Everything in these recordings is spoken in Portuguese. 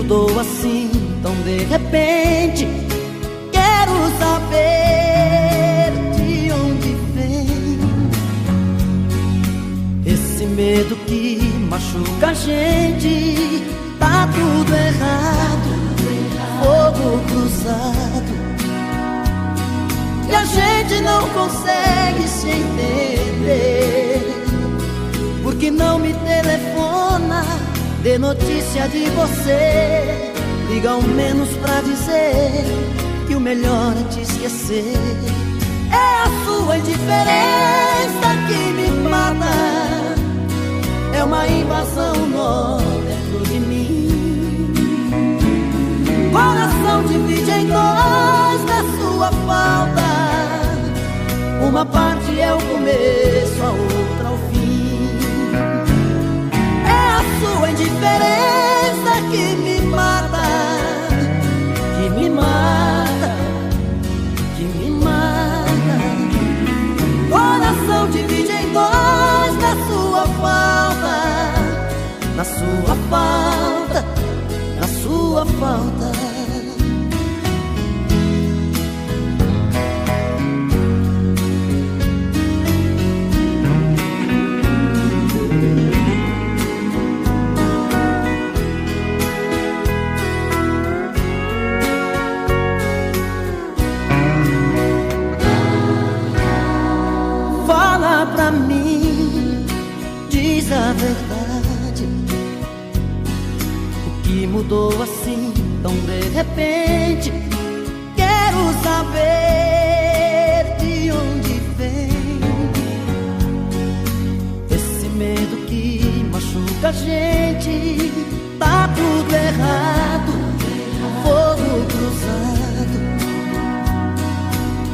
mudou assim tão de repente? Quero saber de onde vem esse medo que machuca a gente. Tá tudo errado, fogo cruzado, e a gente não consegue se entender. Por que não me telefona, dê notícia de você? Liga ao menos pra dizer que o melhor é te esquecer. É a sua indiferença que me mata, é uma invasão nó dentro de mim. Coração divide em dois na sua falta, uma parte é o começo, a outra o fim. É a sua indiferença que me mata, que me mata, que me mata. Coração divide em dois na sua falta, na sua falta, na sua falta. Fala pra mim, diz a verdade, o que mudou assim tão de repente? Quero saber de onde vem esse medo que machuca a gente. Tá tudo errado, fogo cruzado,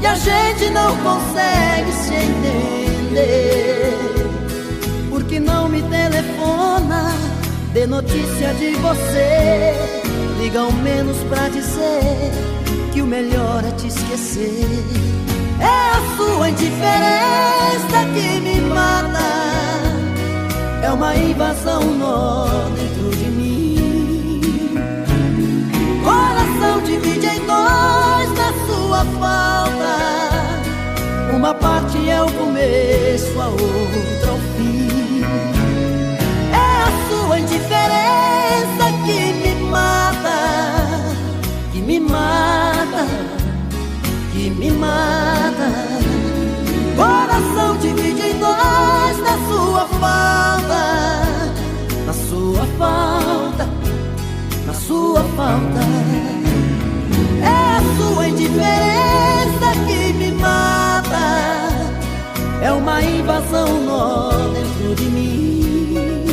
e a gente não consegue se entender. Por que não me telefona, dê notícia de você? Liga ao menos pra dizer que o melhor é te esquecer. É a sua indiferença que me mata, é uma invasão nó dentro de mim. Coração divide em dois na sua falta, uma parte é o começo, a outra o fim. É a sua indiferença que me mata, que me mata, que me mata. Coração divide em dois na sua falta, na sua falta, na sua falta. É a sua indiferença que me mata, é uma invasão nó dentro de mim.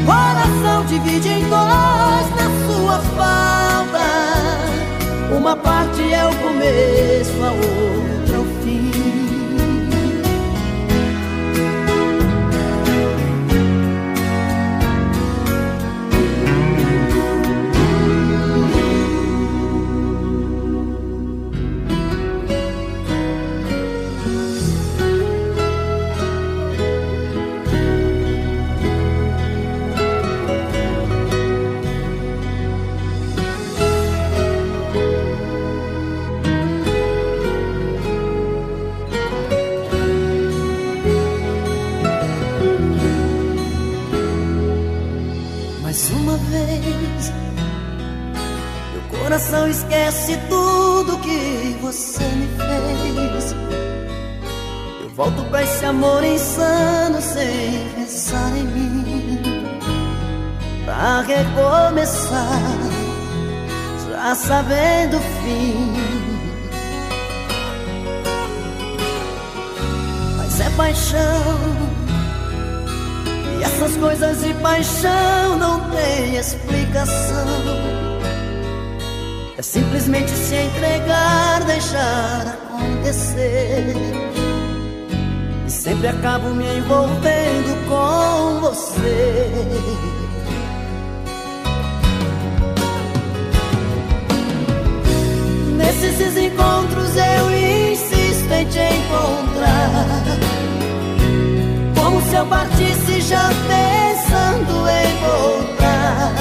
Coração divide em dois na sua falta, uma parte é o começo, a outra o fim. Coração esquece tudo que você me fez. Eu volto pra esse amor insano sem pensar em mim, pra recomeçar, já sabendo o fim. Mas é paixão, e essas coisas de paixão não tem explicação. É simplesmente se entregar, deixar acontecer, e sempre acabo me envolvendo com você. Nesses encontros eu insisto em te encontrar, como se eu partisse já pensando em voltar.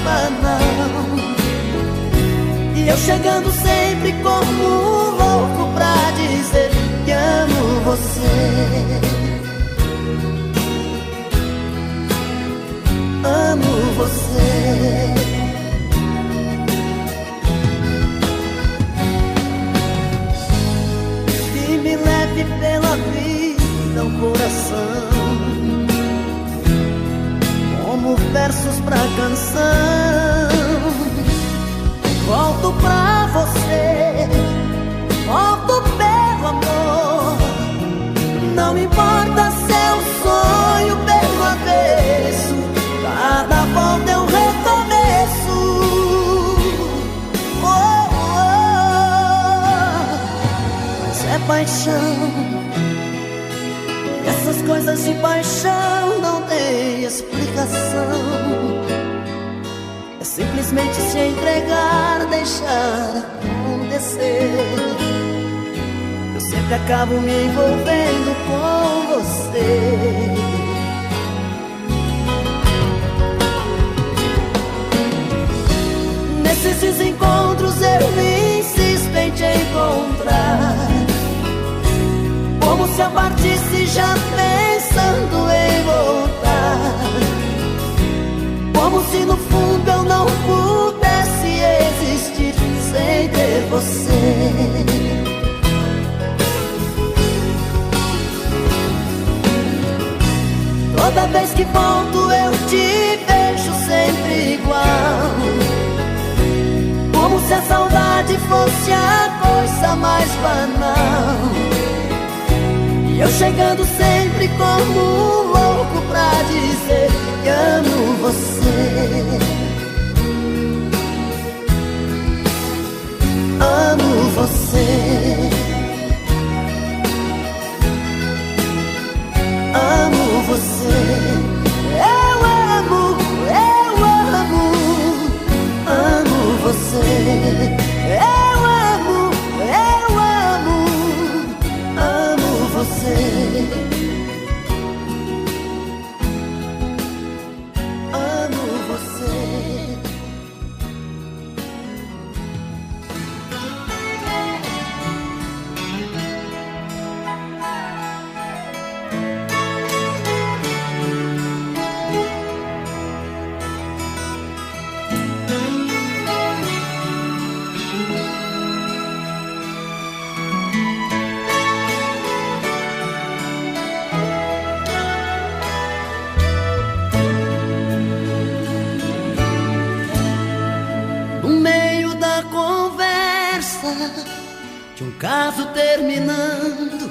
banal. E eu chegando sempre como um louco pra dizer que amo você. Amo você. Que me leve pela vida o coração, como versos pra canção. Volto pra você, volto pelo amor. Não importa se é um sonho pelo avesso, cada volta é um recomeço. Oh, oh. Mas é paixão, e essas coisas de paixão não tem explicação. É simplesmente se entregar, deixar acontecer. Eu sempre acabo me envolvendo com você. Nesses desencontros eu insisto em te encontrar, como se eu partisse já pensando em voltar. Como se no fundo eu não pudesse existir sem ter você. Toda vez que volto eu te vejo sempre igual, como se a saudade fosse a coisa mais banal. E eu chegando sempre como um louco pra dizer que amo você. Amo você. Amo você. Eu amo você. Eu amo você. De um caso terminando,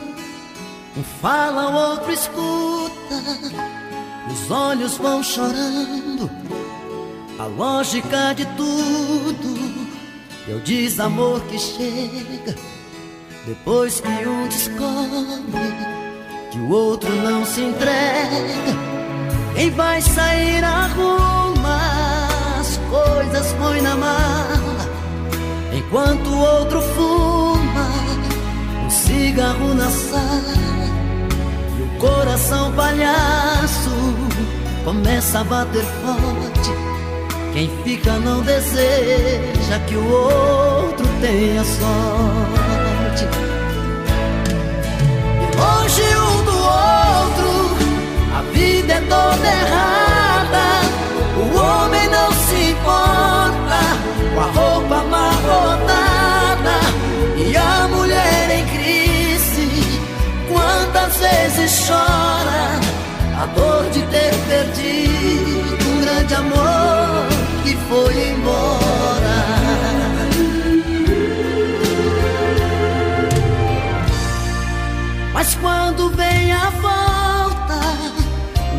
um fala, o outro escuta, os olhos vão chorando. A lógica de tudo é o desamor que chega depois que um descobre que o outro não se entrega. Quem vai sair arruma as coisas, põe na mala, enquanto o outro fuma um cigarro na sala. E o coração palhaço começa a bater forte. Quem fica não deseja que o outro tenha sorte. E longe um do outro, a vida é toda errada. O homem não se importa com a roupa amarrotada e a mulher em crise. Quantas vezes chora a dor de ter perdido um grande amor que foi embora. Mas quando vem a volta,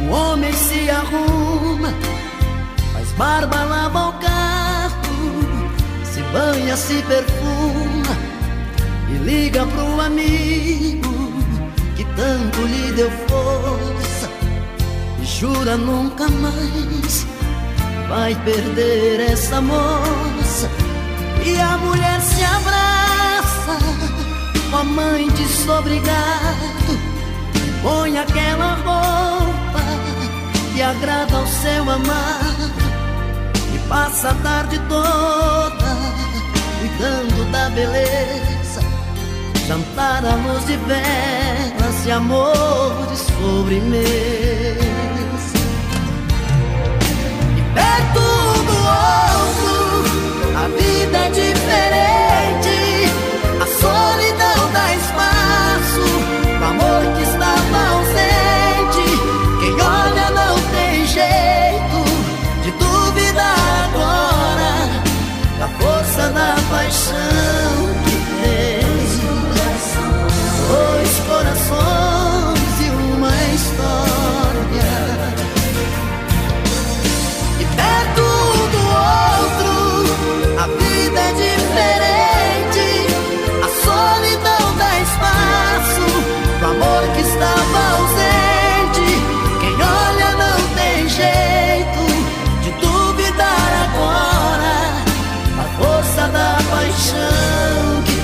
o homem se arruma, faz barba, lava o carro, se banha, se perfuma e liga pro amigo que tanto lhe deu força e jura nunca mais vai perder essa moça. E a mulher se abraça com a mãe desobrigado, põe aquela roupa que agrada ao seu amado e passa a tarde toda cuidando da beleza, jantar à luz de velas e amor de sobremesa. E perto do outro a vida é diferente, a solidão dá espaço pro amor que estava ausente. Quem olha não tem jeito de duvidar agora da força da paixão que tem. Dois corações e uma história, e perto do outro a vida é diferente, a solidão dá espaço pro amor que estava ausente. Quem olha não tem jeito de duvidar agora a força da paixão que tem.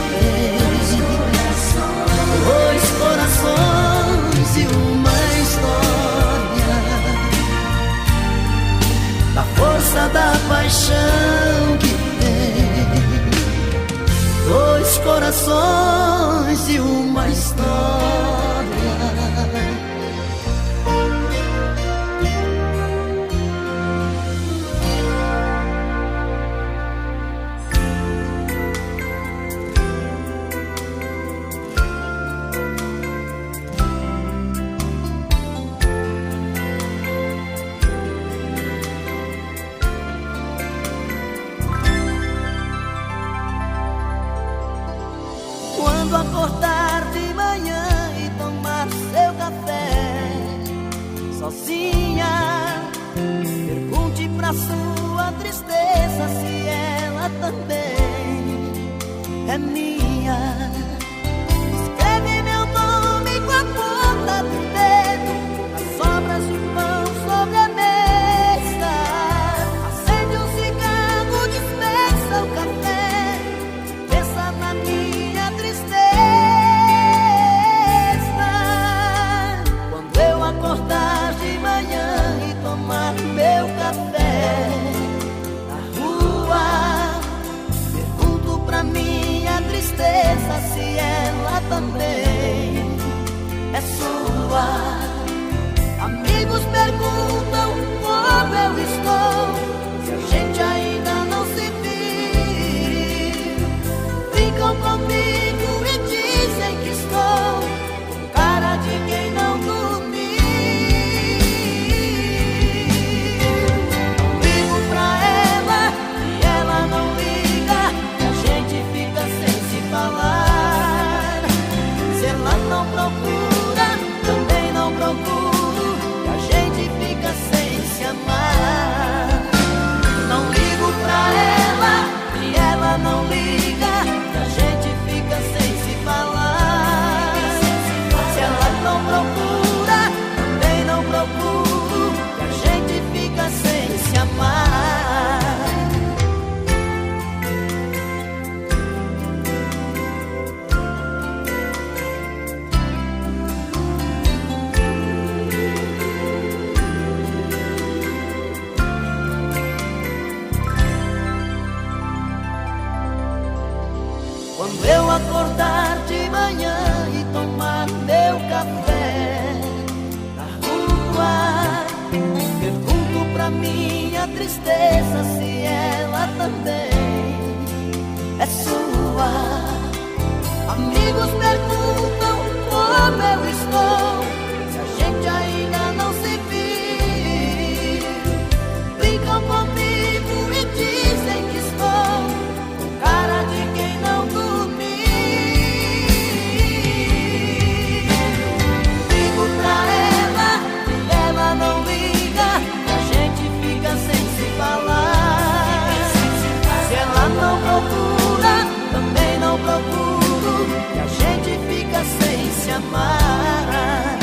Dois corações e uma história, da força da paixão que tem. Dois corações e uma história. Quando acordar de manhã e tomar seu café sozinha, pergunte pra sua tristeza se ela também é minha. Escreve meu nome com a ponta do dedo nas sobras de pão sobre a mesa. Acende um cigarro, dispensa o café, pensa na minha tristeza. Quando eu acordar de manhã e tomar meu café na rua, pergunto pra minha tristeza se ela também é sua. Amigos perguntam como eu estou, se a gente ainda não se viu. Ficam comigo e dizem que estou com cara de quem não dormiu. Não ligo pra ela e ela não liga, a gente fica sem se falar. Se ela não procura, também não procuro, e a gente fica sem se amar. Não ligo pra ela e ela não liga, a gente fica sem se falar. Se ela não procura, também não procuro, e a gente fica sem se amar. Quando eu acordar de manhã e tomar meu café na rua, pergunto pra minha tristeza se ela também é sua. Amigos perguntam como eu estou, se a gente ainda não se viu. Brincam comigo e dizem que estou com cara de quem não dormiu. Ligo pra ela e ela não liga, a gente fica sem se falar. Se ela não procura, também não procuro, e a gente fica sem se amar.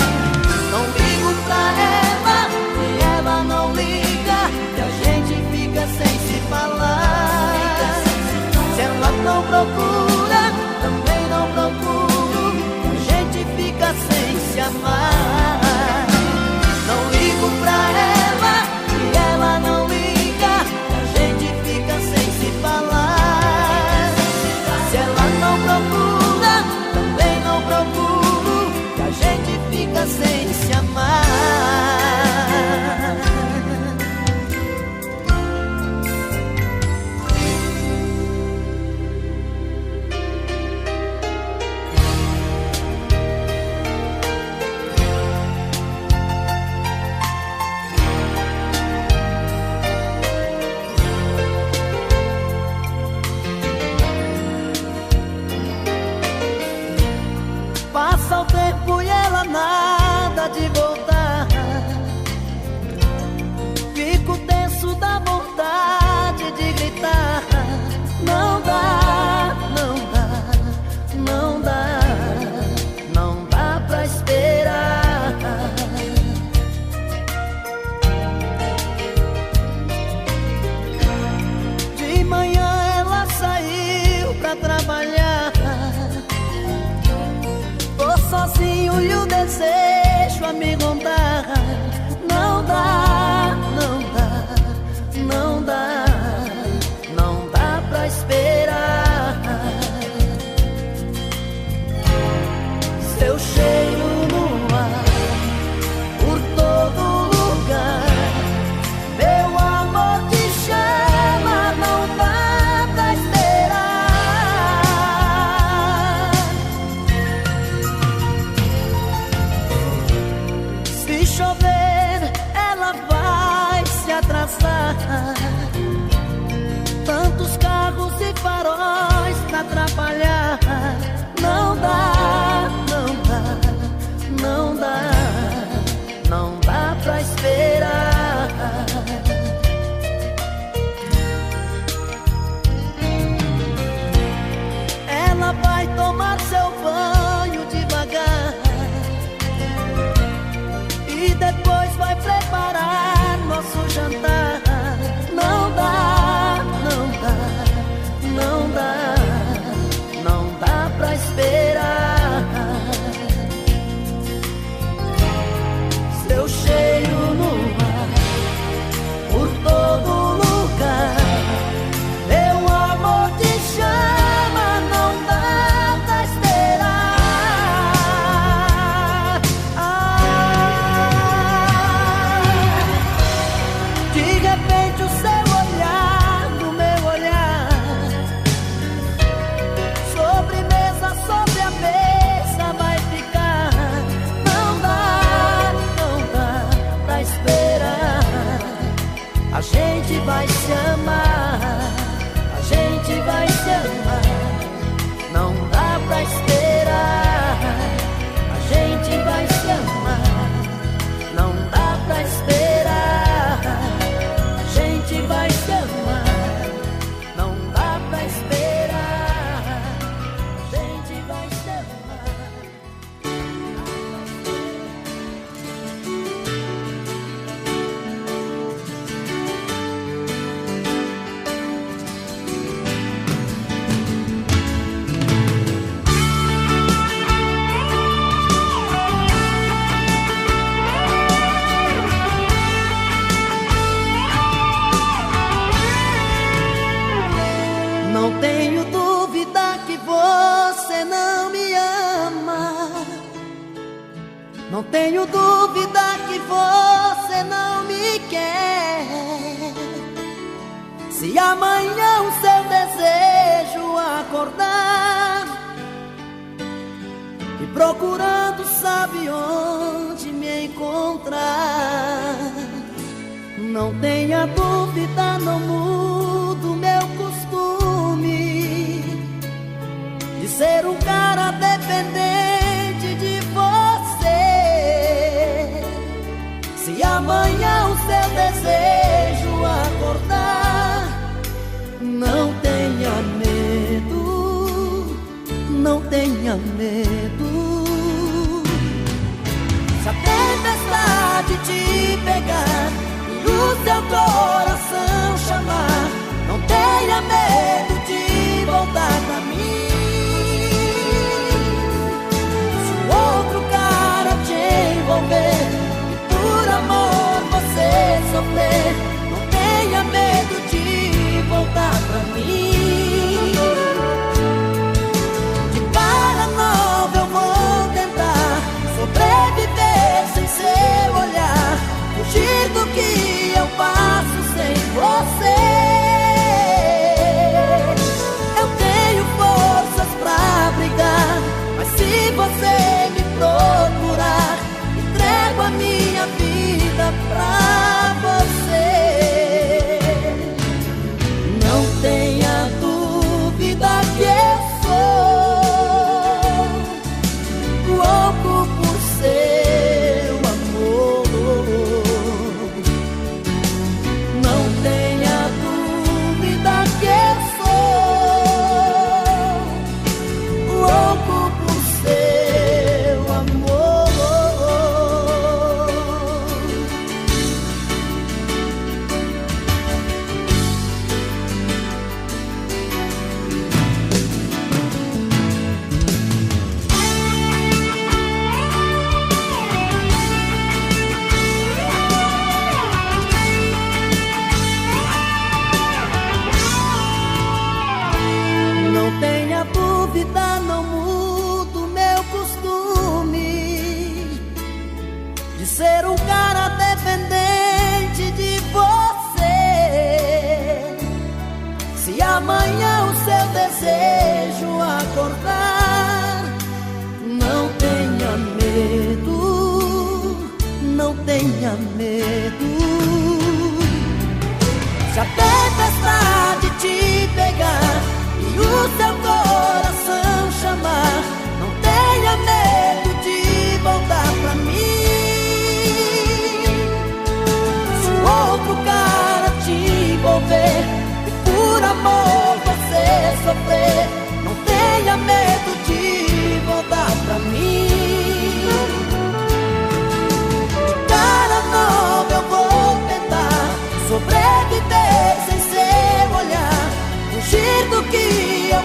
tenho dúvida que você não me quer. Se amanhã o seu desejo acordar e procurando sabe onde me encontrar, não tenha dúvida, não mudo meu costume de ser um cara dependente de você. Se amanhã o seu desejo acordar, não tenha medo, não tenha medo. Se a tempestade te pegar e o seu coração chamar, não tenha medo de voltar pra mim. Se o outro cara te envolver e por amor você sofrer, não tenha medo de voltar pra mim. De cara nova eu vou tentar sobreviver sem seu olhar, fugir do que eu passo sem você. Eu tenho forças pra brigar, mas se você me procurar, entrego a minha vida pra você. Não tenha dúvida que eu sou louco por seu amor. Não tenha dúvida que eu sou louco por seu amor. Não tenha dúvida, não mudo meu costume de ser um cara dependente de você. Se amanhã o seu desejo acordar, não tenha medo, não tenha medo. Se a tempestade te pegar e o seu coração chamar, não tenha medo de voltar pra mim. Se o outro cara te envolver e por amor você sofrer, não tenha medo de voltar pra mim. De cara nova eu vou tentar sobreviver sem seu olhar, fugir do que eu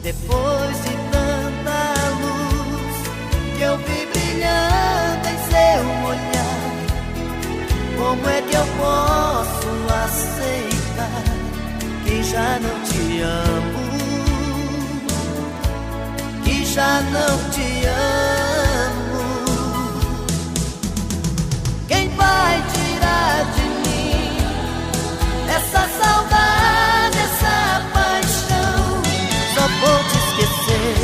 Depois de tanta luz que eu vi brilhando em seu olhar, como é que eu posso aceitar que já não te amo, que já não te amo? Quem vai tirar de mim essa saudade, essa paixão? Só vou te esquecer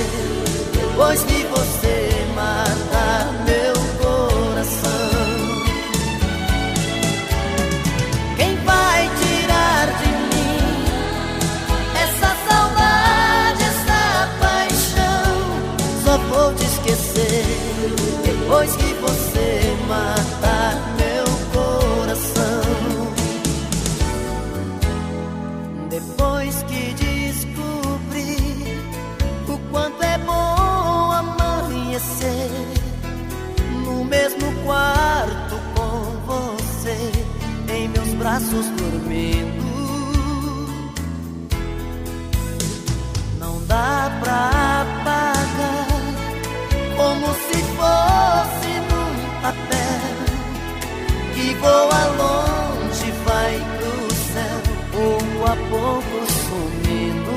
depois que você matar meu coração. Quem vai tirar de mim essa saudade, essa paixão? Só vou te esquecer depois que você matar meu coração. Depois que descobri o quanto é bom amanhecer no mesmo quarto com você, em meus braços dormindo, não dá pra apagar, como se fosse num papel que voa longe, vai pro céu, pouco a pouco sumindo,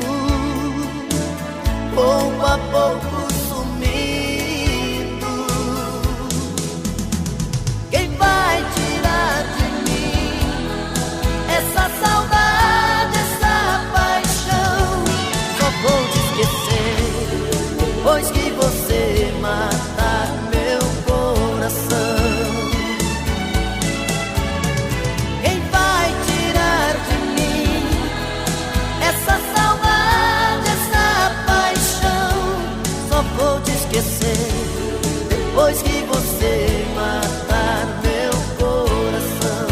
pouco a pouco sumindo. Quem vai tirar de mim essa saudade, essa paixão? Só vou te esquecer depois que você matar meu coração. Quem vai tirar de mim essa saudade, essa paixão? Só vou te esquecer depois que você matar meu coração.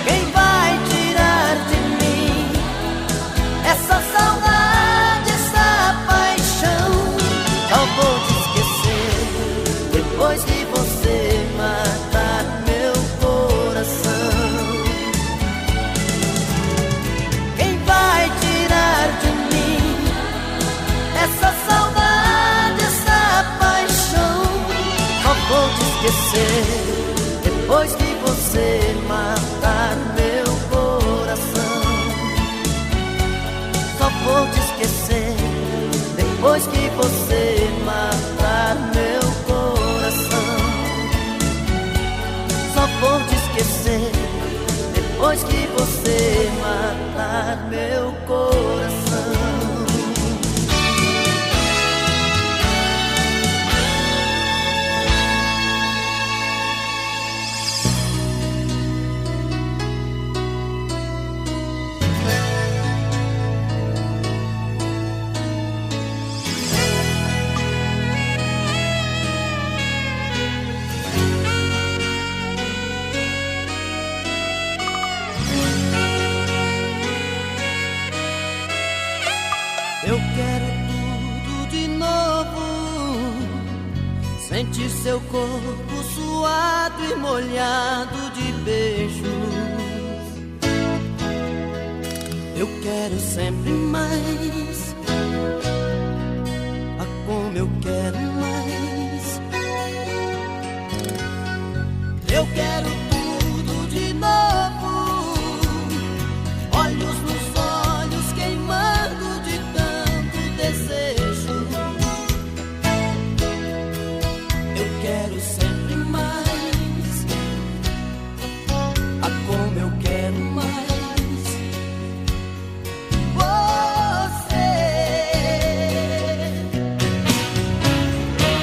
Quem vai tirar de mim essa saudade, essa paixão? Só vou te esquecer depois que você matar meu coração. Quem vai tirar de mim essa saudade, essa paixão? Só vou te esquecer depois que você matar meu coração. Só vou te esquecer depois que você matar meu coração. Só vou te esquecer depois que você matar meu coração. Eu quero tudo de novo, sentir seu corpo suado e molhado de beijos. Eu quero sempre mais, ah, como eu quero mais. Eu quero tudo de novo, olhos nos olhos queimando de tanto desejo. Eu quero sempre mais, ah, como eu quero mais. Você,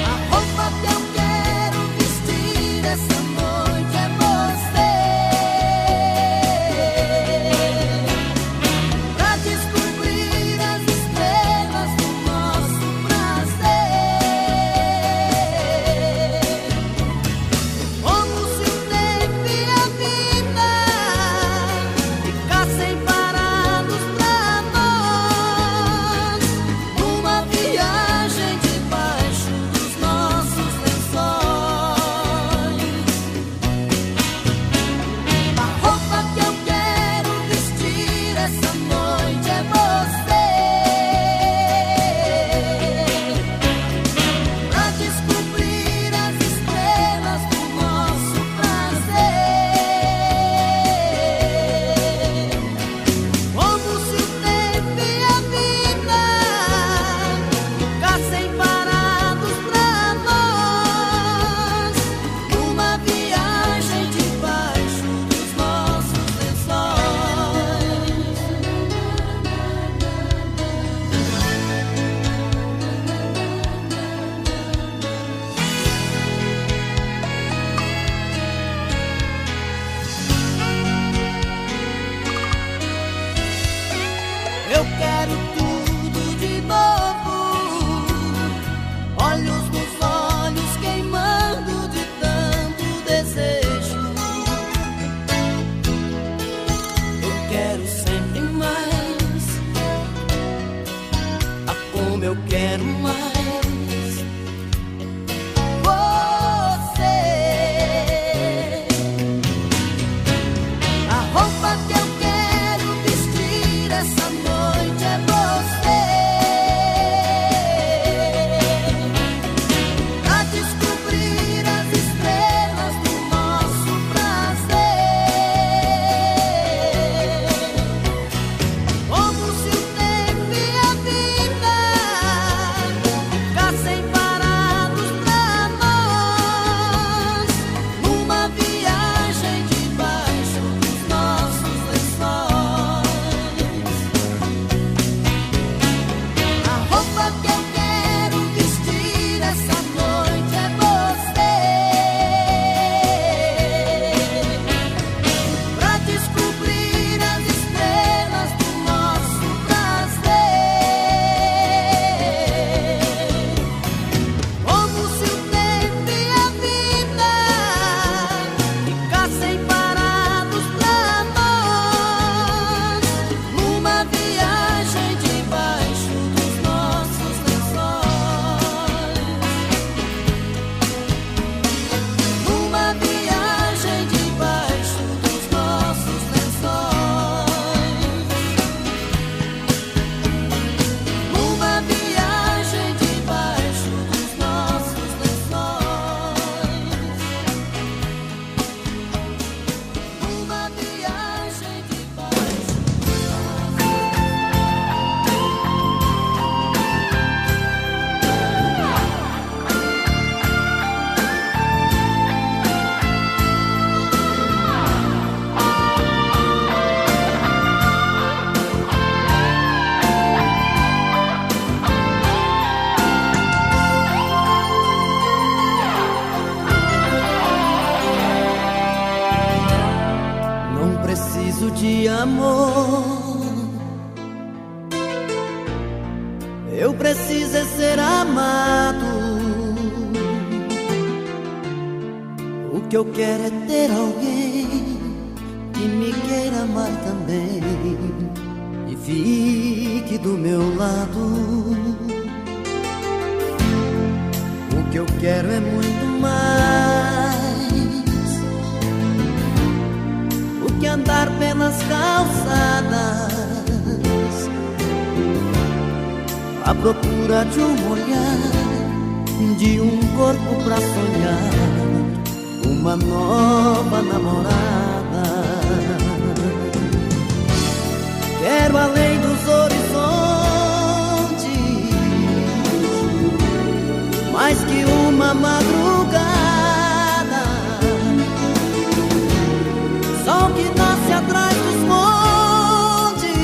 a roupa que eu quero vestir essa noite é você. quero sempre mais. Ah, como eu quero mais. De amor, eu preciso é ser amado. O que eu quero é ter alguém que me queira amar também e fique do meu lado. O que eu quero é muito mais que andar pelas calçadas à procura de um olhar, de um corpo pra sonhar uma nova namorada. Quero além dos horizontes mais que uma madrugada. Sol que nasce atrás dos montes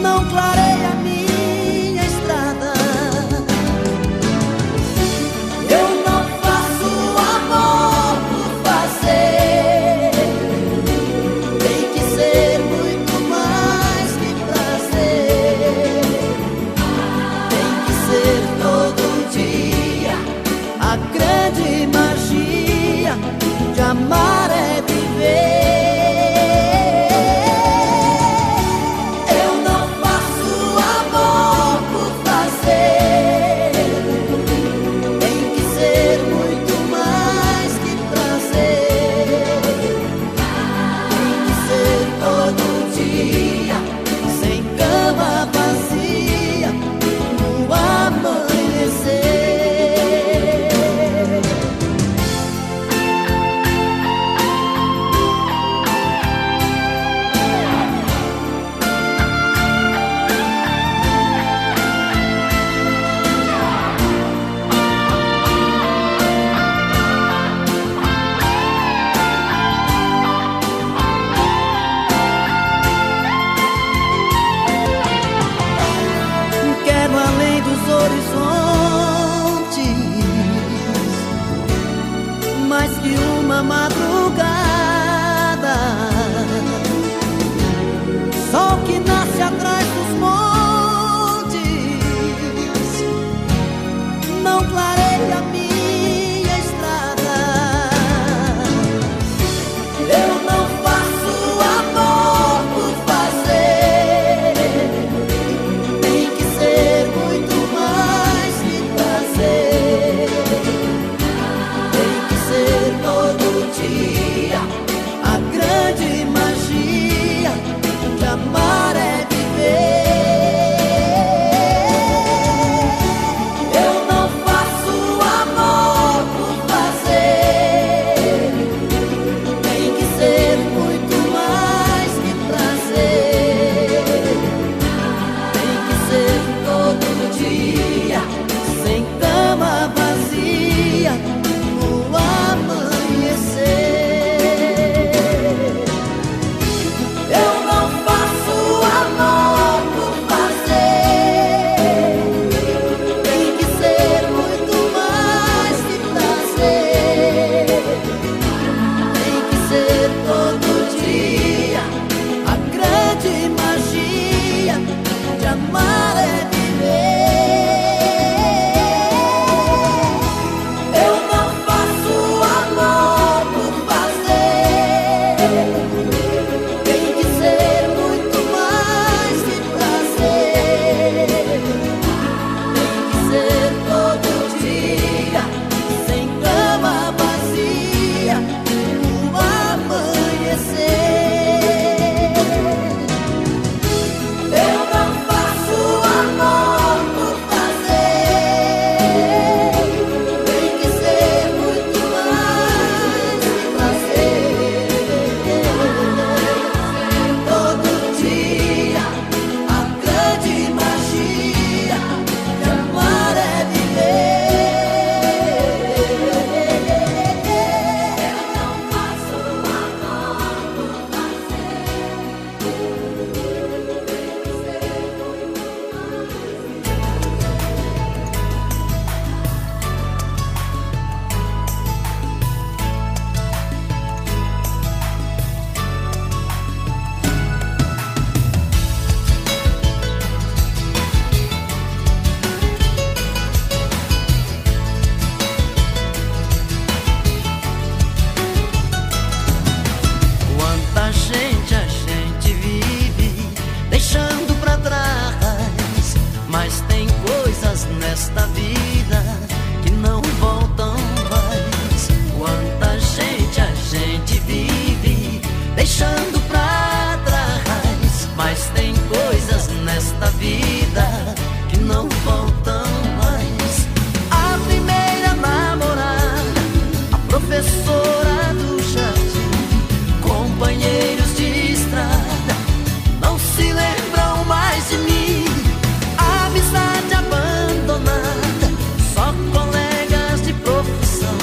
não clareia minha estrada. Eu não faço amor por fazer, tem que ser muito mais que prazer. Tem que ser todo dia a grande magia de amar é viver. Eu não faço amor por fazer, tem que ser muito mais que prazer. Tem que ser todo dia, sem cama vazia, no amanhecer. Tem que ser muito mais que prazer. Tem que ser todo dia, sem cama vazia, um amanhecer. Eu não faço amor por fazer. Tem que ser muito mais que prazer. Todo dia a grande magia de amar é viver. Eu não faço amor por fazer. Quanta gente a gente vive deixando pra trás, mas tem coisas nesta vida que não voltam mais. Quanta gente a gente vive deixando pra trás, mas tem coisas nesta vida que não voltam mais. A primeira namorada, a professora do jardim, companheiros de estrada, não se lembram mais de mim. A amizade abandonada, só colegas de profissão,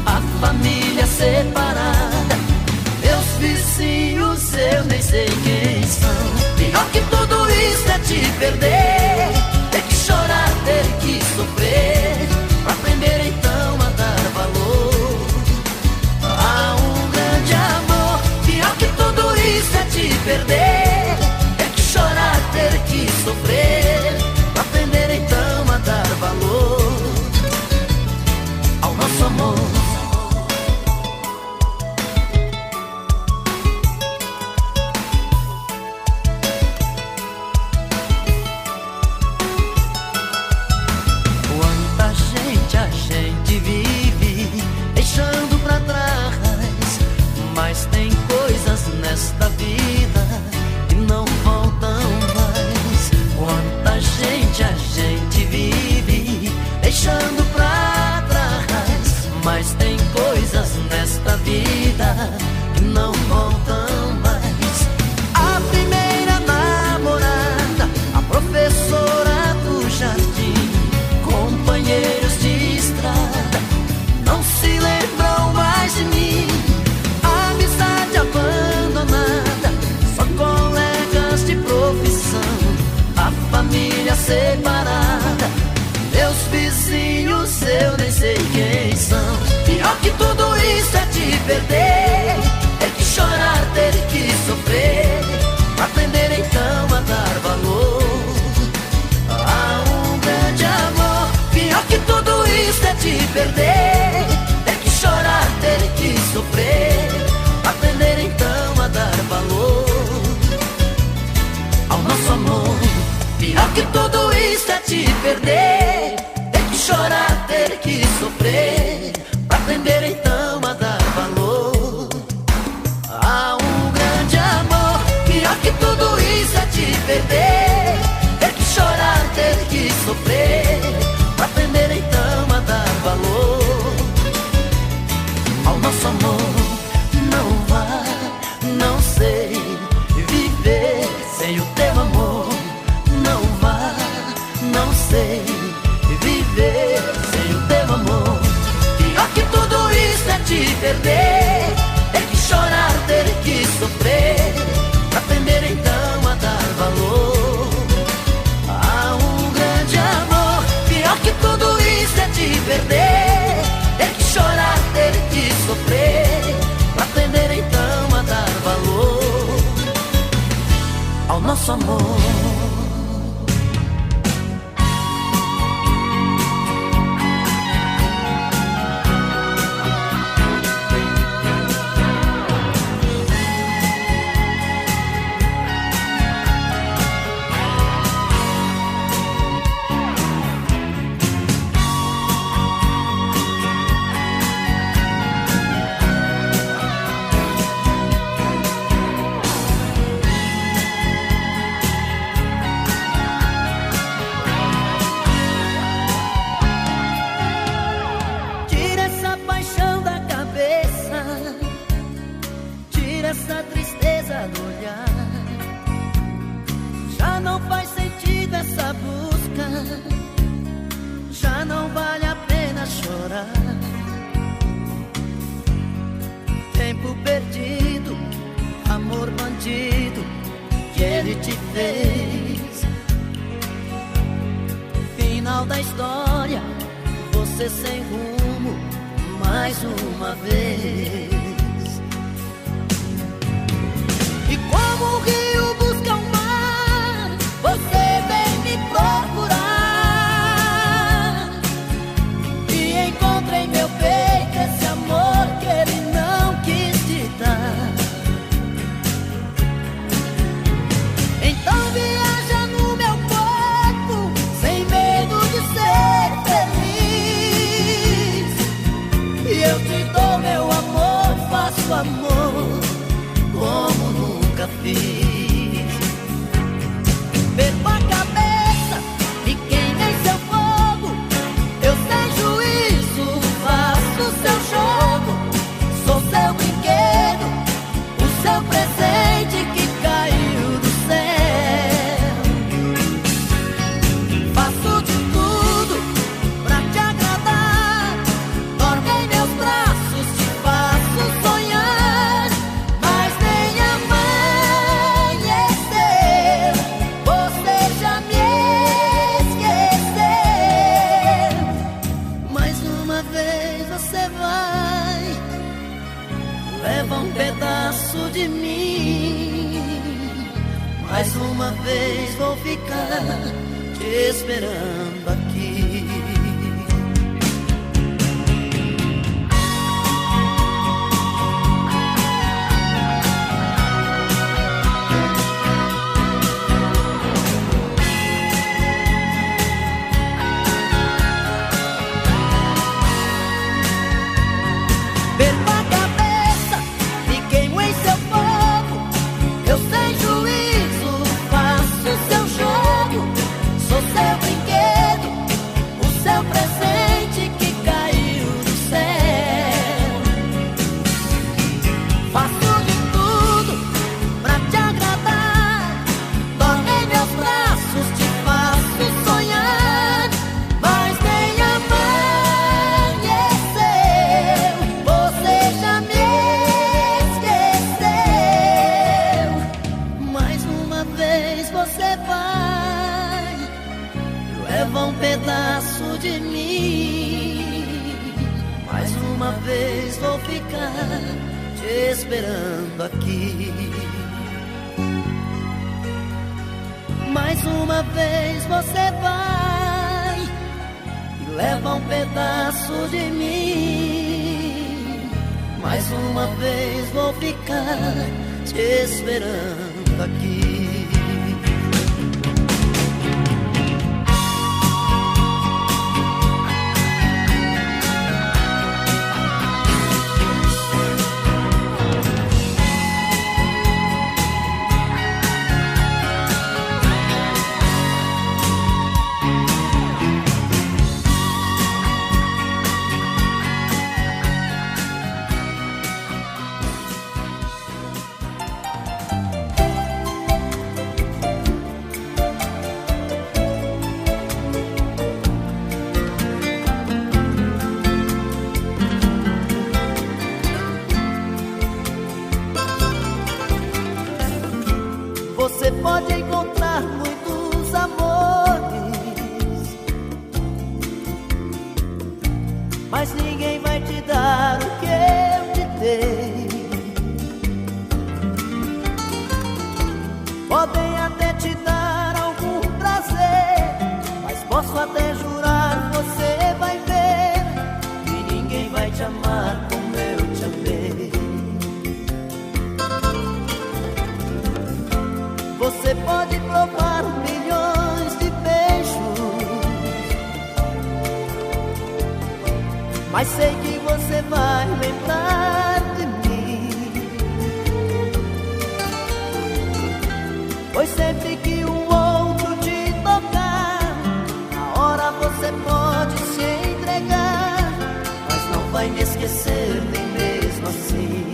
a família separada, meus vizinhos eu nem sei quem são. Pior que tudo isso é te perder, ter que chorar, ter que sofrer, pra aprender então a dar valor a um grande amor. Pior que tudo isso é te perder, ter que chorar, ter que sofrer, pra aprender então a dar valor ao nosso amor. Quanta gente a gente vive deixando pra trás, mas tem coisas nesta vida que não voltam mais. Quanta gente a gente vive deixando pra trás, mas tem coisas nesta vida que não voltam mais. A primeira namorada, a professora do jardim, companheiros de estrada, não se lembram mais de mim. A amizade abandonada, só colegas de profissão, a família separada, meus vizinhos eu nem sei quem são. Pior que tudo isso é te perder, ter que chorar, ter que sofrer, pra aprender então a dar valor a um grande amor. Pior que tudo isso é te perder, ter que chorar, ter que sofrer, pra aprender então a dar valor ao nosso amor. Pior que tudo isso é te perder, ter que chorar, ter que sofrer, pra aprender então a dar valor a um grande amor. Pior que tudo isso é te perder, ter que chorar, ter que sofrer, pra aprender então a dar valor ao nosso amor. Não vá, não sei viver sem o teu amor. Não vá, não sei viver sem o teu amor. Pior que tudo isso é te perder, ter que chorar, ter que sofrer, pra aprender então a dar valor a um grande amor. Pior que tudo isso é te perder, ter que chorar, ter que sofrer, pra aprender então a dar valor ao nosso amor. essa tristeza no olhar. Já não faz sentido essa busca, já não vale a pena chorar. Tempo perdido, amor bandido que ele te fez. Final da história, você sem rumo mais uma vez. E como o rio busca o mar, você vem me procurar. E encontra em meu peito esse amor que ele não quis te dar. Então viaja no meu corpo, sem medo de ser feliz. E eu te dou meu amor, faço amor como nunca fiz. Perco a cabeça e queimei seu fogo, eu sem juízo faço seu jogo. Sou seu brinquedo, o seu presente que caiu do céu. Faço de tudo pra te agradar, dorme em meus braços, te faço sonhar. Mas nem amanheceu, você já me esqueceu. Mais uma vez você vai, leva um pedaço de mim. Mais uma vez vou ficar te esperando aqui. Perco a cabeça e queimo em seu fogo, eu sem juízo faço seu jogo. Sou seu brinquedo, o seu presente que caiu do céu. Faço de tudo pra te agradar, dorme em meus braços, te faço sonhar. Mas nem amanheceu, você já me esqueceu. Mais uma vez você vai, leva um pedaço de mim. Mais uma vez vou ficar te esperando aqui. Mais uma vez você vai e leva um pedaço de mim. Mais uma vez vou ficar te esperando aqui. Você pode encontrar muitos amores, mas ninguém vai te dar o que eu te dei. Podem até te dar algum prazer, mas posso até jurar, você vai ver que ninguém vai te amar como eu te amei. Você pode provar milhões de beijos, mas sei que você vai lembrar de mim. Pois sempre que um outro te tocar, na hora você pode se entregar, mas não vai me esquecer nem mesmo assim.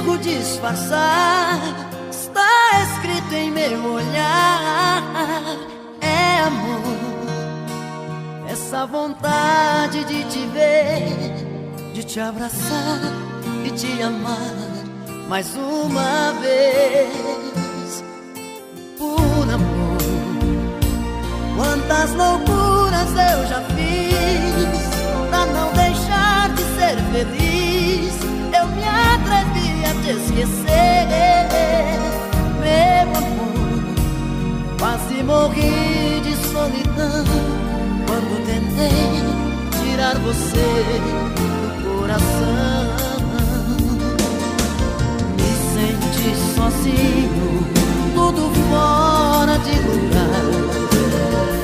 consigo disfarçar. Está escrito em meu olhar. É amor, essa vontade de te ver, de te abraçar e te amar mais uma vez. Por amor, quantas loucuras eu já fiz pra não deixar de ser feliz. Eu me atrevi a te esquecer, meu amor. Quase morri de solidão quando tentei tirar você do coração. Me senti sozinho, tudo fora de lugar,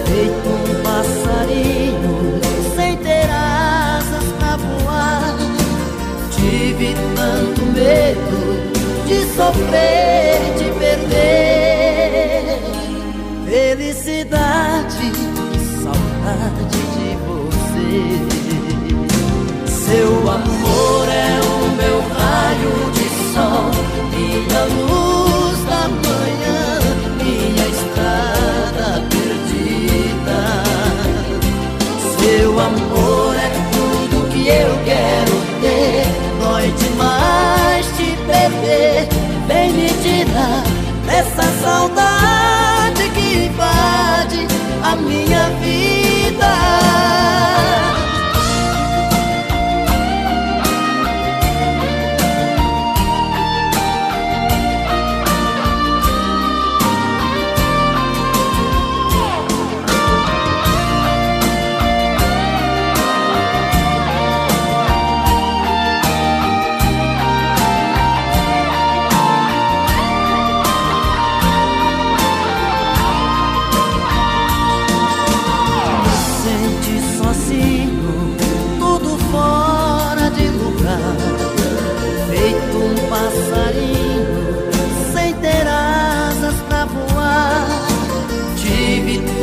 feito um passarinho sem ter asas pra voar. Tive tanto medo de sofrer, de perder felicidade e saudade de você. Seu amor é o meu raio de sol, minha luz da manhã, minha estrada perdida. Seu amor é tudo que eu quero ter. Dói demais te perder. Vem me tirar dessa saudade que invade a minha vida.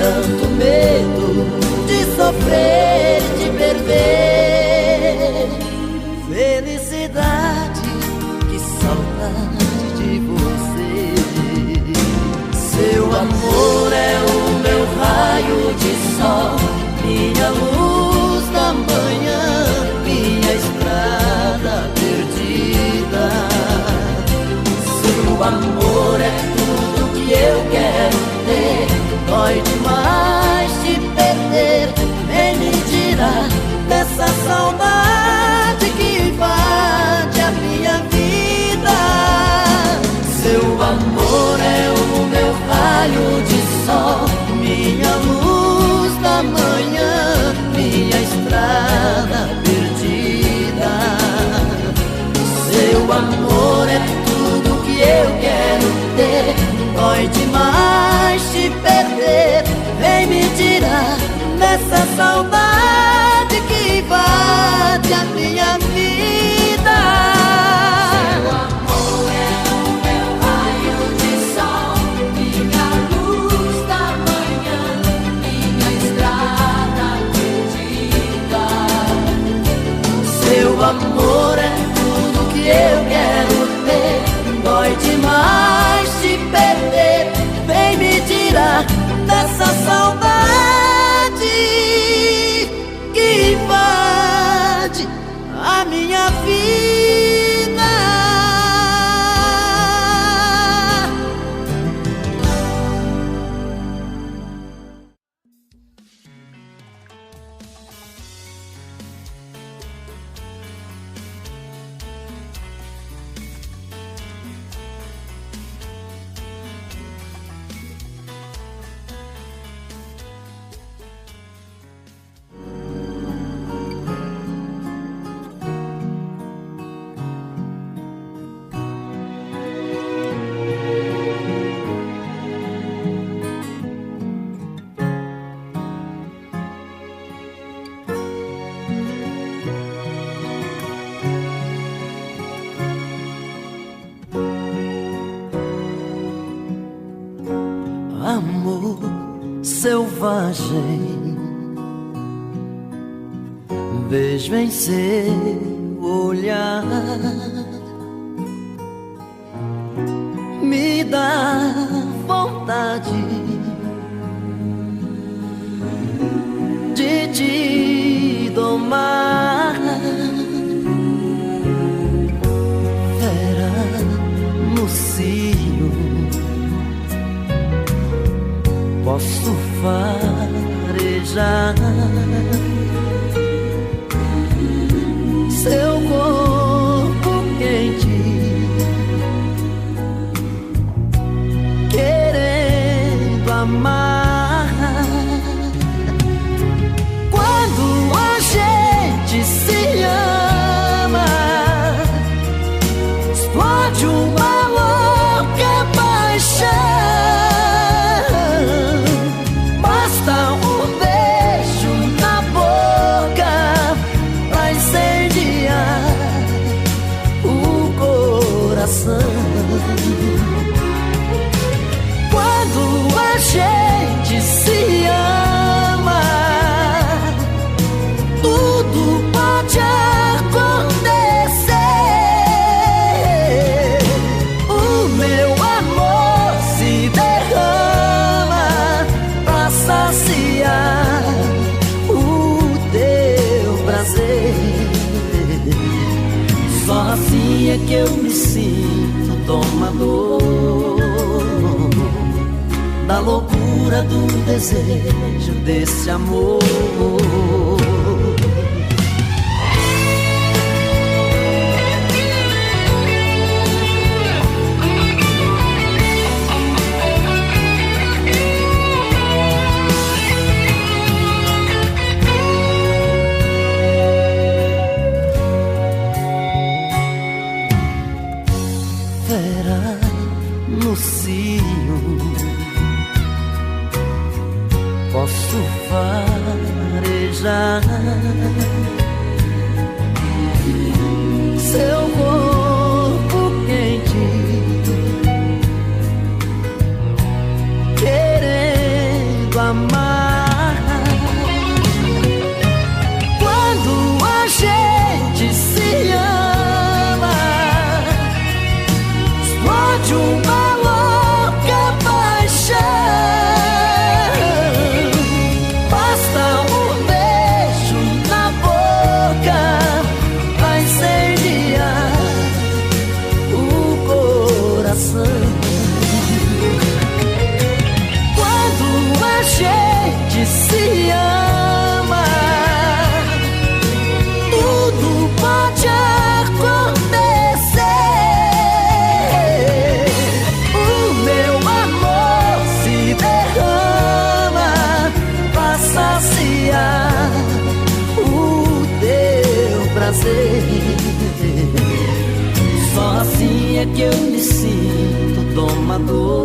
Tanto medo de sofrer, de perder felicidade, que saudade de você. Seu amor é o meu raio de sol, minha luz da manhã, minha estrada perdida. Seu amor é tudo que eu quero ter. Dói demais te perder. Vem me tirar dessa saudade que invade a minha vida. Seu amor é o meu raio de sol, minha luz da manhã, minha estrada perdida. Seu amor é tudo que eu quero ter. Dói demais te perder. Vem me tirar dessa saudade que invade a minha vida. Seu amor é o meu raio de sol, minha luz da manhã, minha estrada perdida. Seu amor é tudo que eu quero ter. Dói demais te perder. Vem me tirar dessa saudade que invade a minha vida. Amor selvagem, vejo em seu olhar dá vontade de te domar. Fera no cio, posso farejar seu corpo quente, querendo amar. Quando a gente se ama, explode uma louca paixão. Basta um beijo na boca pra incendiar o coração. Quando a gente se ama, tudo pode acontecer. O meu amor se derrama pra saciar o teu prazer. Só assim é que eu me sinto domador da loucura do desejo desse amor. Fera no cio, posso farejar seu corpo quente, querendo amar. Quando a gente se ama, explode uma louca paixão. Basta um beijo na boca pra incendiar o coração. Quando a gente se ama, tudo pode acontecer. O meu amor se derrama pra saciar o teu prazer. Só assim é que eu me sinto domador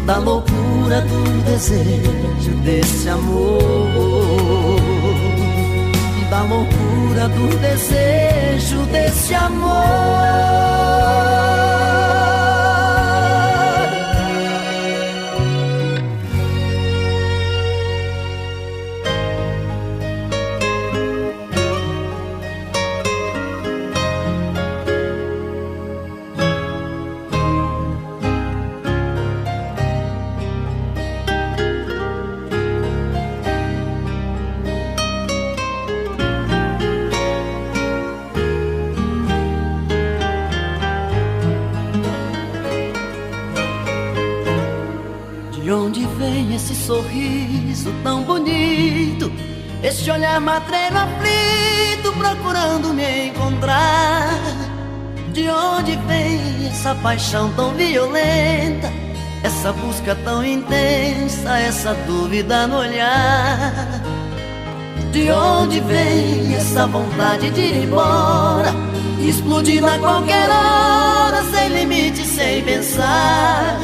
da loucura do desejo desse amor, da loucura do desejo desse amor. De onde vem esse sorriso tão bonito, esse olhar matreiro aflito procurando me encontrar? De onde vem essa paixão tão violenta, essa busca tão intensa, essa dúvida no olhar? De onde vem essa vontade de ir embora, explodir a qualquer hora, sem limite, sem pensar?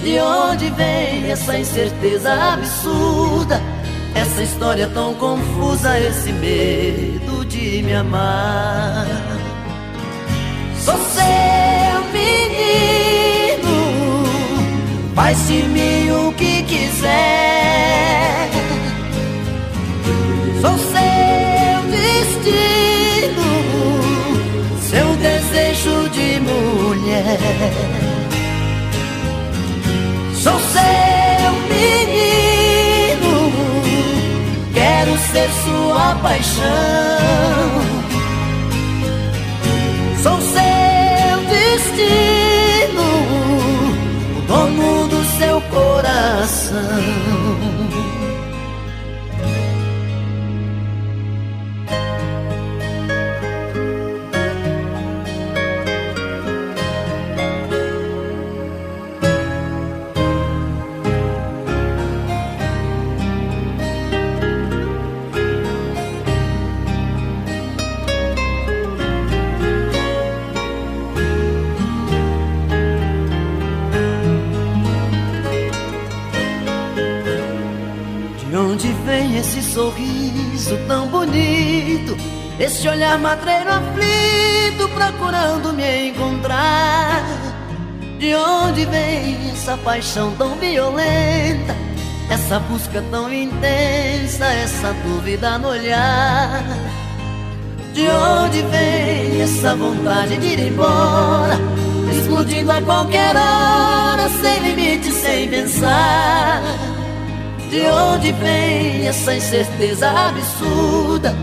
De onde vem essa incerteza absurda, essa história tão confusa, esse medo de me amar? Sou seu menino, faz de mim o que quiser. Sou seu destino, seu desejo de mulher. Sou seu menino, quero ser sua paixão. Sou seu destino, o dono do seu coração. De onde vem esse sorriso tão bonito, esse olhar matreiro aflito procurando me encontrar? De onde vem essa paixão tão violenta, essa busca tão intensa, essa dúvida no olhar? De onde vem essa vontade de ir embora, explodindo a qualquer hora, sem limite, sem pensar? De onde vem essa incerteza absurda,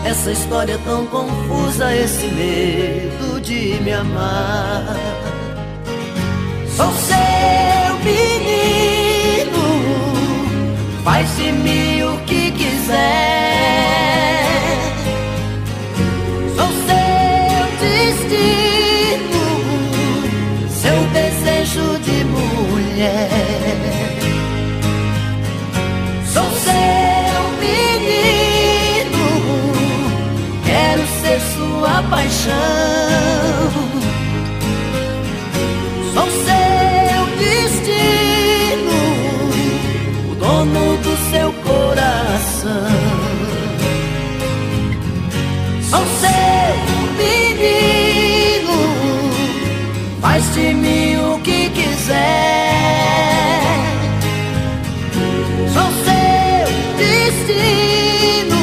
essa história tão confusa, esse medo de me amar? Sou seu menino, faz de mim o que quiser. Sou seu destino, seu desejo de mulher. Sou seu menino, quero ser sua paixão. Sou seu destino, o dono do seu coração. Sou seu menino, faz de mim o que quiser. Sou seu destino,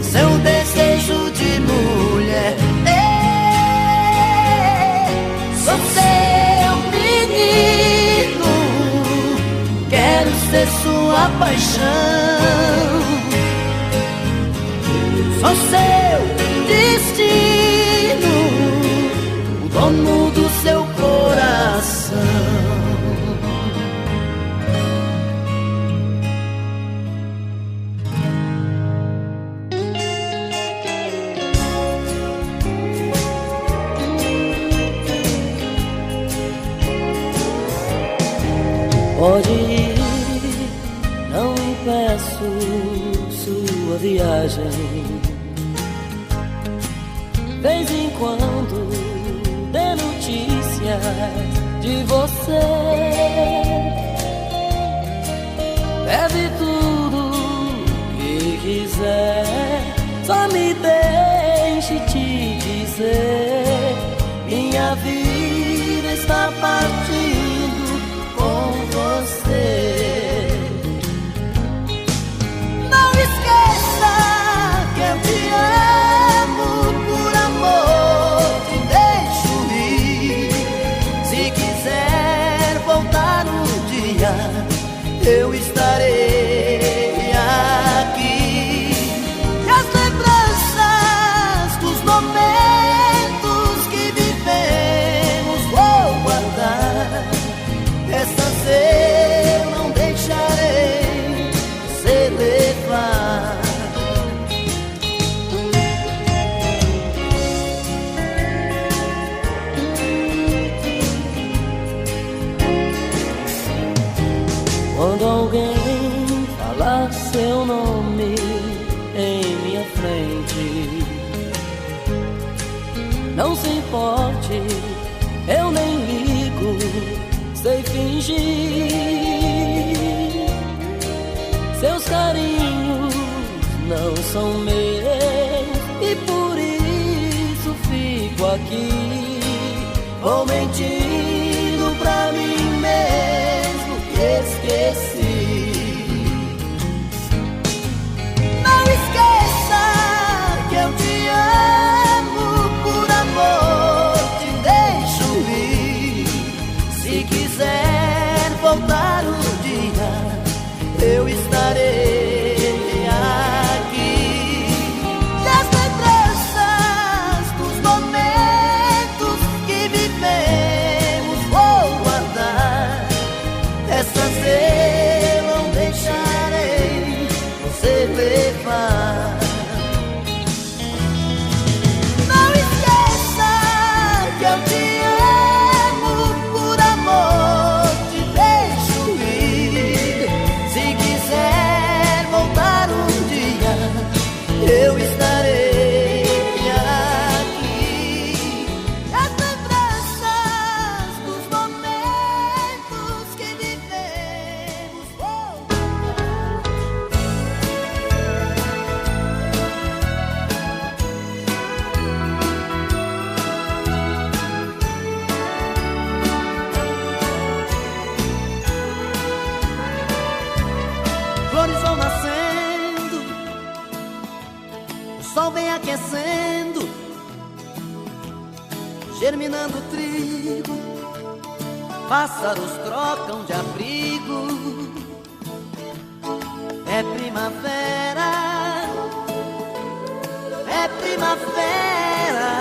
seu desejo de mulher. Sou seu menino, quero ser sua paixão. Sou seu destino, o dono do seu coração. Pode ir, não impeço sua viagem. Vez em quando dê notícias de você. Leve tudo que quiser, só me deixe te dizer: minha vida está partindo com você. Não esqueça que eu te amo, por amor te deixo ir. Se quiser voltar um dia, eu estarei aqui. E as lembranças dos momentos que vivemos vou guardar. Essas eu não deixarei você levar. Quando alguém falar seu nome em minha frente, não se importe, eu nem ligo, sei fingir. Seus carinhos não são meus e por isso fico aqui, vou mentindo pra mim mesmo que esqueci. Não esqueça que eu te amo, por amor te deixo ir. eu estarei aqui. As lembranças dos momentos que vivemos. Flores vão nascendo, o sol vem aquecendo, germinando o trigo, pássaros trocam de abrigo. É primavera, é primavera,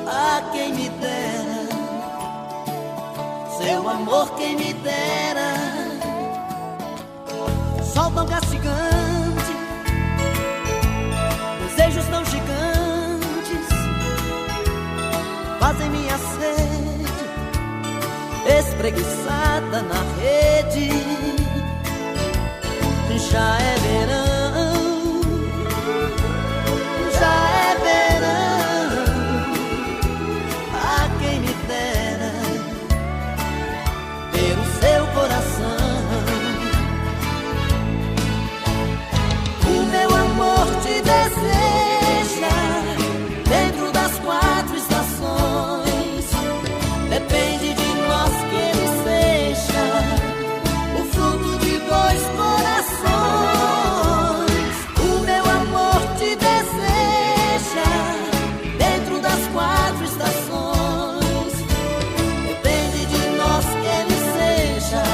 ah, quem me dera, seu amor quem me dera. Sol tão castigante, desejos tão gigantes, fazem minha sede espreguiçada na rede. Já é verão, já é verão, a quem me dera ter o seu coração. Te deseja dentro das 4 estações. Depende de nós que ele seja o fruto de 2 corações. O meu amor te deseja dentro das 4 estações. Depende de nós que ele seja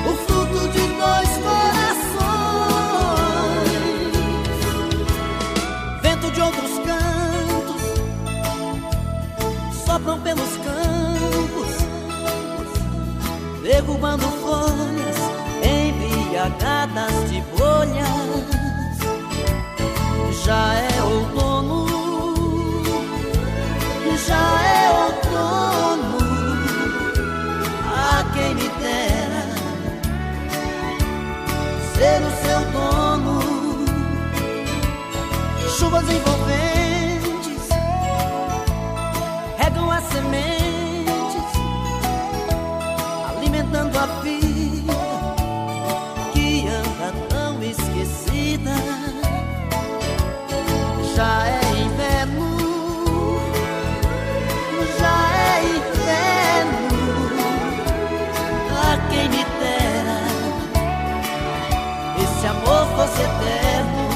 o fruto de 2 corações. De outros cantos sopram pelos campos, derrubando folhas embriagadas de bolhas. Já é outono, já é outono, a quem me dera ser o seu dono. Chuvas envolventes regam as sementes, alimentando a vida que anda tão esquecida. Já é inverno, já é inverno, a quem me dera esse amor fosse eterno.